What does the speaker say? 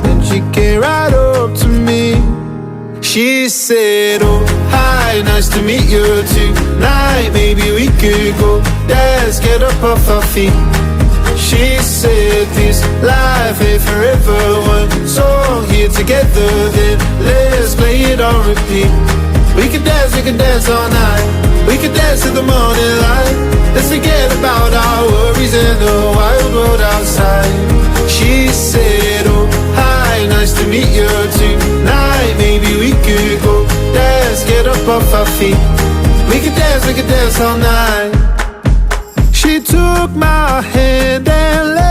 Then she came right up to me. She said, oh, hi, nice to meet you tonight. Maybe we could go dance, get up off our feet. She said this life ain't forever. One song here together, then let's play it on repeat. We can dance all night. We can dance till the morning light. Let's forget about our worries and the wild world outside. She said, oh, hi, nice to meet you tonight. Maybe we could go dance, get up off our feet. We can dance all night. She took my hand and left